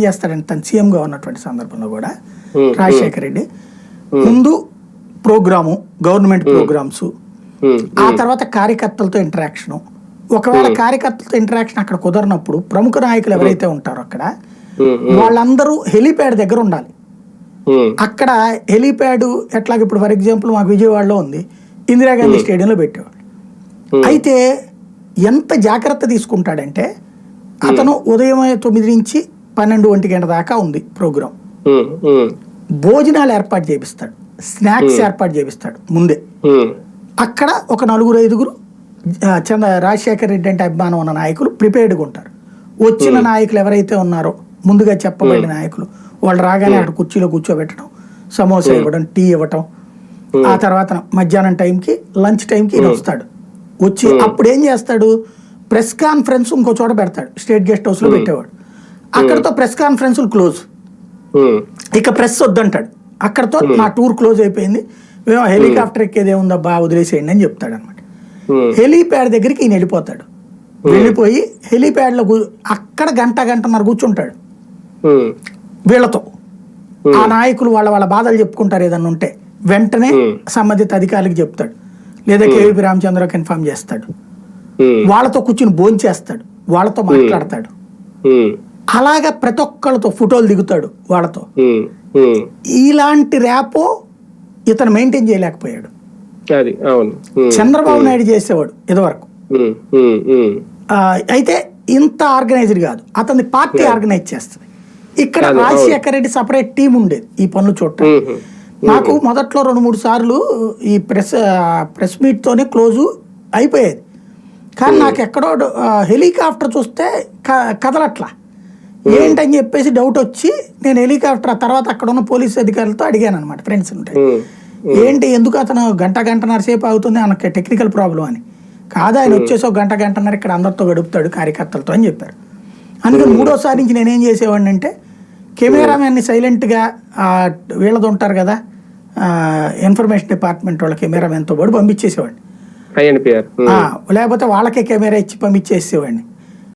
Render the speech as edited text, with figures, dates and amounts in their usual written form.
చేస్తాడంటే తను సీఎంగా ఉన్నటువంటి సందర్భంలో కూడా రాజశేఖర రెడ్డి ముందు ప్రోగ్రాము, గవర్నమెంట్ ప్రోగ్రామ్స్, ఆ తర్వాత కార్యకర్తలతో ఇంటరాక్షన్. ఒకవేళ కార్యకర్తలతో ఇంటరాక్షన్ అక్కడ కుదరనప్పుడు ప్రముఖ నాయకులు ఎవరైతే ఉంటారో అక్కడ వాళ్ళందరూ హెలీప్యాడ్ దగ్గర ఉండాలి. అక్కడ హెలీప్యాడ్ ఎట్లాగ ఇప్పుడు ఫర్ ఎగ్జాంపుల్ మాకు విజయవాడలో ఉంది, ఇందిరాగాంధీ స్టేడియంలో పెట్టేవాళ్ళు. అయితే ఎంత జాగ్రత్త తీసుకుంటాడంటే అతను ఉదయం 9 నుంచి 12 గంటల దాకా ఉంది ప్రోగ్రాం. భోజనాలు ఏర్పాటు చేపిస్తాడు, స్నాక్స్ ఏర్పాటు చేపిస్తాడు ముందే. అక్కడ ఒక 4-5 రాజశేఖర రెడ్డి అంటే అభిమానం ఉన్న నాయకులు ప్రిపేర్డ్గా ఉంటారు. వచ్చిన నాయకులు ఎవరైతే ఉన్నారో ముందుగా చెప్పబడిన నాయకులు వాళ్ళు రాగానే అక్కడ కుర్చీలో కూర్చోబెట్టడం, సమోసా ఇవ్వడం, టీ ఇవ్వటం. ఆ తర్వాత మధ్యాహ్నం టైంకి లంచ్ టైంకి ఈయన వస్తాడు. వచ్చి అప్పుడు ఏం చేస్తాడు, ప్రెస్ కాన్ఫరెన్స్ ఇంకో చోట పెడతాడు, స్టేట్ గెస్ట్ హౌస్లో పెట్టేవాడు. అక్కడతో ప్రెస్ కాన్ఫరెన్స్లు క్లోజ్, ఇక ప్రెస్ వద్దంటాడు. అక్కడతో నా టూర్ క్లోజ్ అయిపోయింది, మేము హెలికాప్టర్ ఎక్కేదేముందబ్బా వదిలేసేయండి అని చెప్తాడు అనమాట. హెలీప్యాడ్ దగ్గరికి ఈయన వెళ్ళిపోతాడు. వెళ్ళిపోయి హెలీప్యాడ్లో అక్కడ గంటన్నర కూర్చుంటాడు వీళ్ళతో. ఆ నాయకులు వాళ్ళ బాధలు చెప్పుకుంటారు, ఏదన్నా ఉంటే వెంటనే సంబంధిత అధికారులకు చెప్తాడు, లేదా కేవీపీ రామచంద్రరావుకి ఇన్ఫార్మ్ చేస్తాడు. వాళ్ళతో కూర్చుని భోంచేస్తాడు, వాళ్ళతో మాట్లాడతాడు. అలాగా ప్రతి ఒక్కళ్ళతో ఫోటోలు దిగుతాడు వాళ్ళతో. ఇలాంటి ర్యాపో ఇతను మెయింటైన్ చేయలేకపోయాడు. చంద్రబాబు నాయుడు చేసేవాడు ఇదివరకు. అయితే ఇంత ఆర్గనైజ్డ్ కాదు, అతని పార్టీ ఆర్గనైజ్ చేస్తుంది. ఇక్కడ రాజశేఖర రెడ్డి సపరేట్ టీం ఉండేది ఈ పనులు చూడటం. నాకు మొదట్లో 2-3 సార్లు ఈ ప్రెస్ మీట్ తోనే క్లోజు అయిపోయేది. కానీ నాకు ఎక్కడో హెలికాప్టర్ చూస్తే కదలట్లా ఏంటని చెప్పేసి డౌట్ వచ్చి నేను హెలికాప్టర్ తర్వాత అక్కడ ఉన్న పోలీస్ అధికారులతో అడిగాను అనమాట, ఫ్రెండ్స్ ఉంటాయి, ఏంటి ఎందుకు అతను గంటన్నర సేపు అవుతుంది ఆయనకి టెక్నికల్ ప్రాబ్లం అని. కాదు, ఆయన వచ్చేసి గంటన్నర ఇక్కడ అందరితో గడుపుతాడు కార్యకర్తలతో అని చెప్పారు. అందుకని 3వ సారి నుంచి నేనేం చేసేవాడిని అంటే కెమెరామెన్ని సైలెంట్గా వీళ్ళది ఉంటారు కదా ఇన్ఫర్మేషన్ డిపార్ట్మెంట్ వాళ్ళ కెమెరామెన్తో పాటు పంపించేసేవాడిని, లేకపోతే వాళ్ళకే కెమెరా ఇచ్చి పంపించేసేవాడిని.